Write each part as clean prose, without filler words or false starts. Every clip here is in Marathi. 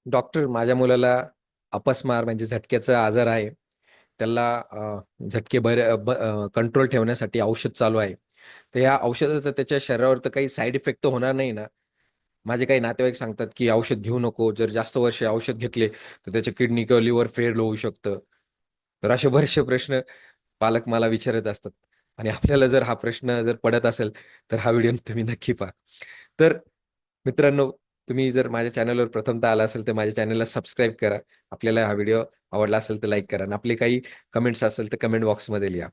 डॉक्टर, माझ्या मुलाला अपस्मार म्हणजे झटक्याचा आजार आहे. त्याला झटके कंट्रोल ठेवण्यासाठी औषध चालू आहे. तर या औषधाचा त्याच्या शरीरावर तर काही साईड इफेक्ट तर होणार नाही ना? माझे काही नातेवाईक सांगतात, की औषध घेऊ नको. जर जास्त वर्ष औषध घेतले, तर त्याच्या किडनी किंवा लिव्हर फेल होऊ शकतं. तर असे बरेचसे प्रश्न पालक मला विचारत असतात. आणि आपल्याला जर हा प्रश्न जर पडत असेल, तर हा व्हिडिओ तुम्ही नक्की पहा. तर मित्रांनो, तुम्ही जर माझ्या चॅनलवर प्रथमतः आला असेल, तर माझ्या चॅनलला सबस्क्राईब करा. आपल्याला हा व्हिडिओ आवडला असेल, तर लाईक करा आणि आपले काही कमेंट्स असेल, तर कमेंट बॉक्समध्ये लिहा.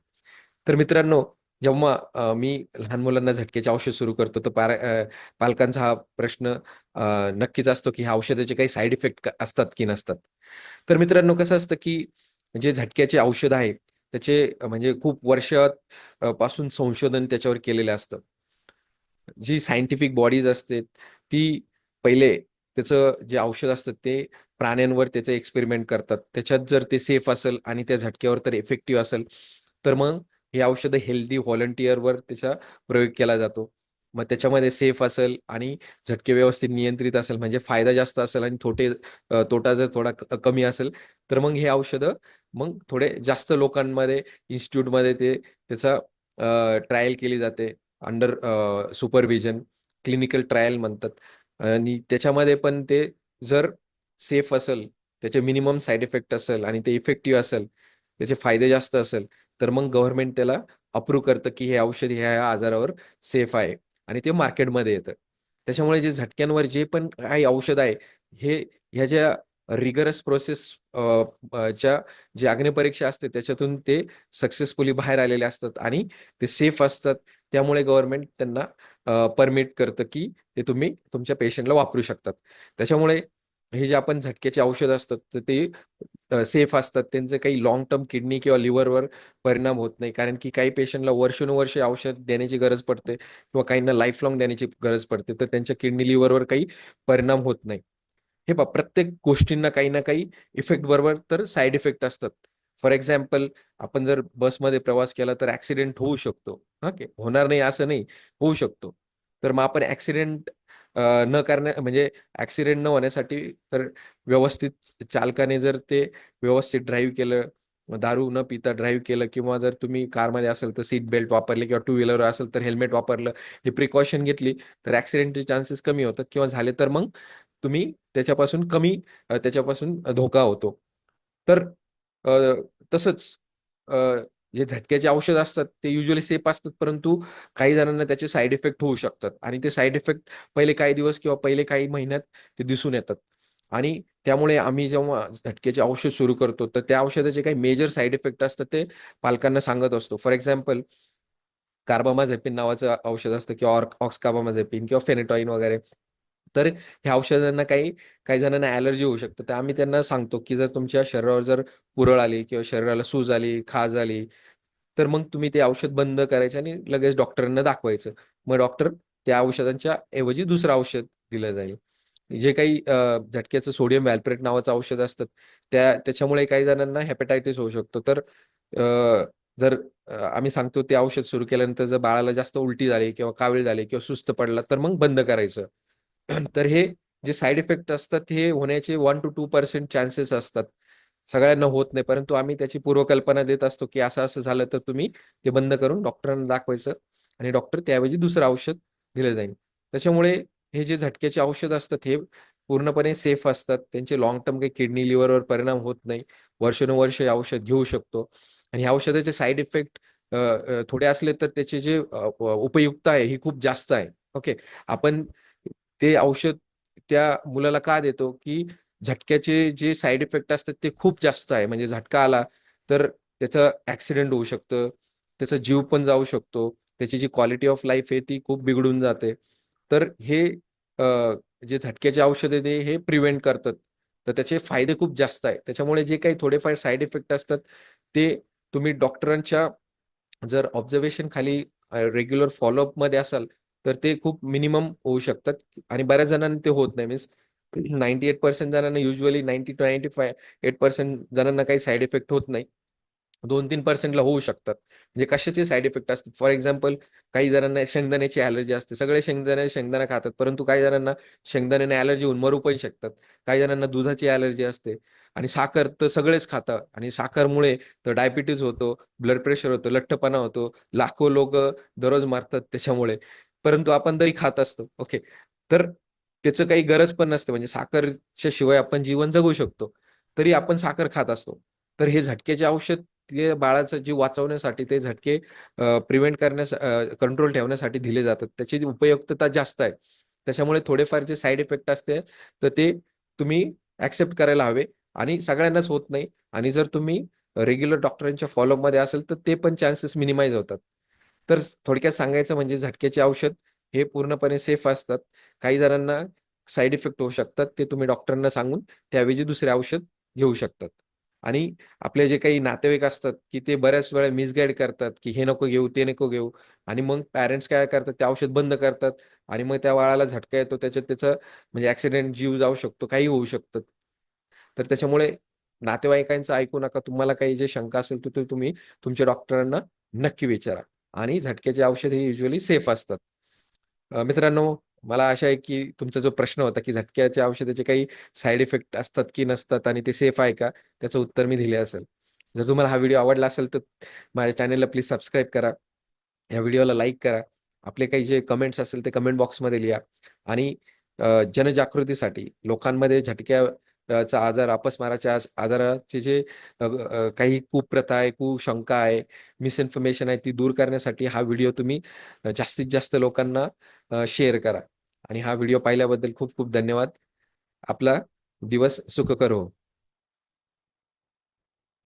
तर मित्रांनो, जेव्हा मी लहान मुलांना झटक्याचे औषध सुरू करतो, तर पालकांचा हा प्रश्न नक्कीच असतो, की ह्या औषधाचे काही साइड इफेक्ट असतात की नसतात. तर मित्रांनो, कसं असतं, की जे झटक्याचे औषध आहे, त्याचे म्हणजे खूप पासून संशोधन त्याच्यावर केलेलं असतं. जी सायंटिफिक बॉडीज असते, ती पहिले त्याचं जे औषध असतं ते प्राण्यांवर त्याचे एक्सपेरिमेंट करतात. त्याच्यात जर ते सेफ असेल आणि त्या झटक्यावर तर इफेक्टिव्ह असेल, तर मग हे औषधं हेल्दी व्हॉलंटिअरवर त्याचा प्रयोग केला जातो. मग त्याच्यामध्ये सेफ असेल आणि झटके व्यवस्थित नियंत्रित असेल, म्हणजे फायदा जास्त असेल आणि तोटा जर थोडा कमी असेल, तर मग हे औषधं मग थोडे जास्त लोकांमध्ये, इन्स्टिट्यूटमध्ये त्याचा ट्रायल केली जाते. अंडर सुपरव्हिजन, क्लिनिकल ट्रायल म्हणतात. आणि त्याच्यामध्ये पण ते जर सेफ असेल, त्याचे मिनिमम साइड इफेक्ट असेल आणि ते इफेक्टिव्ह असेल, त्याचे फायदे जास्त असेल, तर मग गव्हर्नमेंट त्याला अप्रूव्ह करतं, की हे औषध ह्या आजारावर सेफ आहे आणि ते मार्केटमध्ये येतं. त्याच्यामुळे जे झटक्यांवर जे पण काही औषध आहे, हे ह्या ज्या रिगरस प्रोसेस च्या जी अग्निपरीक्षा असते, त्याच्यातून ते सक्सेसफुली बाहेर आलेले असतात आणि ते सेफ असतात. त्यामुळे गव्हर्नमेंट त्यांना परमिट करतं, की ते तुम्ही तुमच्या पेशंटला वापरू शकतात. त्याच्यामुळे हे जे आपण झटक्याचे औषध असतात, तर ते सेफ असतात. त्यांचे काही लाँग टर्म किडनी किंवा लिव्हरवर परिणाम होत नाही. कारण की काही पेशंटला वर्षानुवर्षे औषध देण्याची गरज पडते किंवा काहींना लाईफ लाँग देण्याची गरज पडते. तर त्यांच्या किडनी, लिव्हरवर काही परिणाम होत नाही. हे पहा, प्रत्येक गोष्टींना काही ना काही इफेक्ट बरोबर तर साइड इफेक्ट असतात. फॉर एक्झाम्पल, आपण जर बसमध्ये प्रवास केला तर ॲक्सिडेंट होऊ शकतो. ओके. होणार नाही असं नाही, होऊ शकतो. तर मग आपण न करण्या म्हणजे ॲक्सिडेंट न होण्यासाठी तर व्यवस्थित चालकाने जर ते व्यवस्थित ड्राईव्ह केलं, दारू न पिता ड्राईव्ह केलं किंवा जर तुम्ही कारमध्ये असाल तर सीट बेल्ट वापरले किंवा टू व्हीलर असेल तर हेल्मेट वापरलं, ही प्रिकॉशन घेतली, तर ॲक्सिडेंटचे चान्सेस कमी होतात किंवा झाले तर मग तुम्ही त्याच्यापासून धोका होतो. तर अ, तसंच अ, जे झटक्याचे औषध असतात ते युजुअली सेफ असतात, परंतु काही जणांना त्याचे साइड इफेक्ट होऊ शकतात आणि ते साइड इफेक्ट पहिले काही दिवस किंवा पहिले काही महिन्यात ते दिसून येतात. आणि त्यामुळे आम्ही जेव्हा झटक्याचे औषध सुरू करतो, तर त्या औषधाचे काही मेजर साइड इफेक्ट असतात ते पालकांना सांगत असतो. फॉर एक्झाम्पल, कार्बामाझेपिन नावाचं औषध असतं किंवा ऑक्सकार्बामाझेपिन किंवा फेनेटॉइन वगैरे. तर ह्या औषधांना काही काही जणांना ॲलर्जी होऊ शकते. तर आम्ही त्यांना सांगतो, की जर तुमच्या शरीरावर जर पुरळ आली किंवा शरीराला सूज आली, खाज आली, तर मग तुम्ही ते औषध बंद करायचे आणि लगेच डॉक्टरांना दाखवायचं. मग डॉक्टर त्या औषधांच्या ऐवजी दुसरं औषध दिलं जाईल. जे काही झटक्याचं सोडियम व्हॅल्प्रेट नावाचं औषध असतं, त्याच्यामुळे काही जणांना हेपॅटायटिस होऊ शकतो. तर अ, जर आम्ही सांगतो ते औषध सुरू केल्यानंतर जर बाळाला जास्त उलटी झाली किंवा कावीळ झाली किंवा सुस्त पडला, तर मग बंद करायचं. तर हे जे साइड इफेक्ट असतात, हे होण्याचे 1% to 2% चान्सेस असतात. सगळ्यांना होत नाही, परंतु आम्ही त्याची पूर्वकल्पना देत असतो, की असं-असं झालं तर तुम्ही ते बंद करून डॉक्टरांना दाखवायचं आणि डॉक्टर त्याऐवजी दुसरं औषध दिलं जाईल. त्याच्यामुळे हे जे झटक्याचे औषध असतात, हे पूर्णपणे सेफ असतात. त्यांचे लाँग टर्म काही किडनी, लिव्हरवर परिणाम होत नाही. वर्षानुवर्षे औषध घेऊ शकतो आणि ह्या औषधाचे साइड इफेक्ट थोडे असले तर त्याची जे उपयुक्तता आहे, ही खूप जास्त आहे. ओके. आपण ते औषध त्या मुलाला का देतो, की झटक्याचे जे साइड इफेक्ट असतात ते खूप जास्त आहे. म्हणजे झटका आला तर त्याचं ॲक्सिडेंट होऊ शकतं, त्याचा जीव पण जाऊ शकतो. त्याची जी क्वालिटी ऑफ लाईफ आहे ती खूप बिघडून जाते. तर हे अ, जे झटक्याचे औषध आहे हे प्रिव्हेंट करतात. तर त्याचे फायदे खूप जास्त आहेत. त्याच्यामुळे जे काही थोडेफार साइड इफेक्ट असतात, ते तुम्ही डॉक्टरांच्या जर ऑब्झर्वेशन खाली रेग्युलर फॉलोअपमध्ये असाल, तर ते खूप मिनिमम होऊ शकतात आणि बऱ्याच जणांना ते होत नाही. मीन्स 98% जणांना युजुअली 90 to 95 8% जणांना काही साइड इफेक्ट होत नाही. 2-3% होऊ शकतात. म्हणजे कशाचे साइड इफेक्ट असतात. फॉर एक्झाम्पल काही जणांना शेंगदाण्याची ॲलर्जी असते. सगळे शेंगदाणा खातात. परंतु काही जणांना शेंगदाण्याने ॲलर्जी होऊन मरू पण शकतात. काही जणांना दुधाची ॲलर्जी असते आणि साखर तर सगळेच खातात आणि साखरमुळे तर डायबिटीज होतो, ब्लड प्रेशर होतं, लठ्ठपणा होतो. लाखो लोकं दररोज मरतात त्याच्यामुळे. परंतु आपण तरी खात असतो. ओके. तर त्याचं काही गरज पण नसते. म्हणजे साखरच्या शिवाय आपण जीवन जगू शकतो. तरी आपण साखर खात असतो. तर हे झटक्याचे औषध ते बाळाचा जीव वाचवण्यासाठी ते झटके प्रिव्हेंट कंट्रोल ठेवण्यासाठी दिले जातात. त्याची उपयुक्तता जास्त आहे. त्याच्यामुळे थोडेफार जे साइड इफेक्ट असते, तर ते तुम्ही ॲक्सेप्ट करायला हवे आणि सगळ्यांनाच होत नाही आणि जर तुम्ही रेग्युलर डॉक्टरांच्या फॉलोअपमध्ये असेल, तर ते पण चान्सेस मिनिमाइज होतात. तर थोडक्यात सांगायचं म्हणजे झटक्याचे औषध हे पूर्णपणे सेफ असतात. काही जणांना साइड इफेक्ट होऊ शकतात. ते तुम्ही डॉक्टरांना सांगून त्याऐवजी दुसरे औषध घेऊ शकतात. आणि आपले जे काही नातेवाईक असतात, की ते बऱ्याच वेळा मिसगाईड करतात, की हे नको घेऊ, ते नको घेऊ आणि मग पॅरेंट्स काय करतात, ते औषध बंद करतात आणि मग त्या बाळाला झटका येतो. त्याच्यात त्याचं म्हणजे ॲक्सिडेंट, जीव जाऊ शकतो, काही होऊ शकतं. तर त्याच्यामुळे नातेवाईकांचं ऐकू नका. तुम्हाला काही जे शंका असेल, तर ते तुम्ही तुमच्या डॉक्टरांना नक्की विचारा आणि झटक्याची औषध ही युज्युअली सेफ असतात. मित्रांनो, मला आशा आहे, की तुमचा जो प्रश्न होता, की झटक्याच्या औषधाचे काही साइड इफेक्ट असतात की नसतात आणि ते सेफ आहे का? त्याचं उत्तर मी दिले असेल. जर तुम्हाला हा व्हिडिओ आवडला असेल, तर माझ्या चॅनलला प्लीज सबस्क्राईब करा. या व्हिडिओला लाईक करा. आपले काही जे कमेंट्स असतील ते कमेंट बॉक्समध्ये लिहा आणि जनजागृतीसाठी लोकांमध्ये चा आजार, अपस्माराच्या आजाराचे जे काही कुप्रथा आहे, कुशंका आहे, मिसइन्फॉर्मेशन आहे, ती दूर करण्यासाठी हा व्हिडिओ तुम्ही जास्तीत जास्त लोकांना शेअर करा आणि हा व्हिडिओ पाहिल्याबद्दल खूप खूप धन्यवाद. आपला दिवस सुखकर हो.